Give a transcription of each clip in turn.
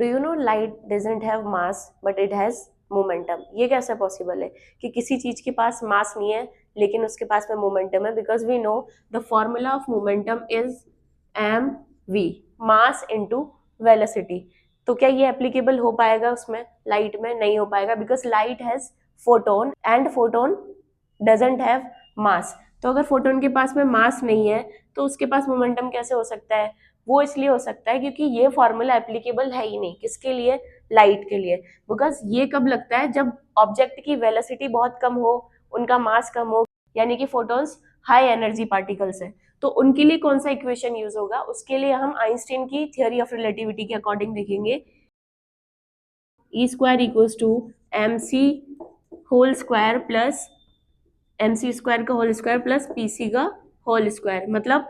Do you know light doesn't have mass but it has momentum. ये कैसे possible है कि किसी चीज के पास मास नहीं है लेकिन उसके पास में मोमेंटम है? Because we know the formula of momentum is M V, mass into velocity. तो क्या ये एप्लीकेबल हो पाएगा उसमें? लाइट में नहीं हो पाएगा, because light has photon and photon doesn't have मास। तो अगर फोटोन के पास में मास नहीं है तो उसके पास मोमेंटम कैसे हो सकता है? वो इसलिए हो सकता है क्योंकि ये फॉर्मूला एप्लीकेबल है ही नहीं। किसके लिए? लाइट के लिए। बिकॉज ये कब लगता है? जब ऑब्जेक्ट की वेलोसिटी बहुत कम हो, उनका मास कम हो, यानी कि फोटॉन्स हाई एनर्जी पार्टिकल्स है। तो उनके लिए कौन सा इक्वेशन यूज होगा? उसके लिए हम आइंस्टीन की थियोरी ऑफ रिलेटिविटी के अकॉर्डिंग देखेंगे। E square equals to M C whole square plus M C square का whole square plus P C का होल स्क्वायर। मतलब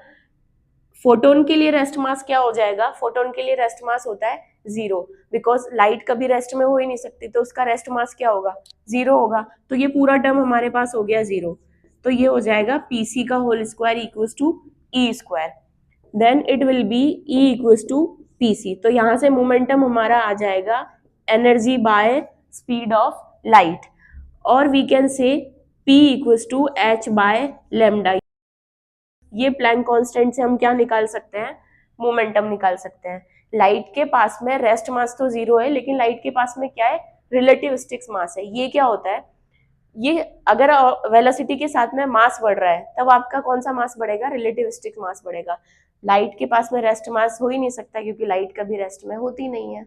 फोटोन के लिए रेस्ट मास क्या हो जाएगा? फोटोन के लिए रेस्ट मास होता है जीरो, बिकॉज लाइट कभी रेस्ट में हो ही नहीं सकती, तो उसका रेस्ट मास क्या होगा? जीरो होगा। तो ये पूरा टर्म हमारे पास हो गया जीरो। तो ये हो जाएगा पी सी का whole square equals to E square. Then it will be E equals to P C. तो यहां से मोमेंटम हमारा आ जाएगा energy by speed of light, और we can say P equals to H by lambda. ये Planck constant से हम क्या निकाल सकते हैं? मोमेंटम निकाल सकते हैं। लाइट के पास में रेस्ट मास तो जीरो है, लेकिन लाइट के पास में क्या है? रिलेटिविस्टिक मास है। ये क्या होता है? ये अगर वेलोसिटी के साथ में मास बढ़ रहा है तब आपका कौन सा मास बढ़ेगा? रिलेटिविस्टिक मास बढ़ेगा। लाइट के पास में रेस्ट मास हो ही नहीं सकता क्योंकि लाइट कभी रेस्ट में होती नहीं है।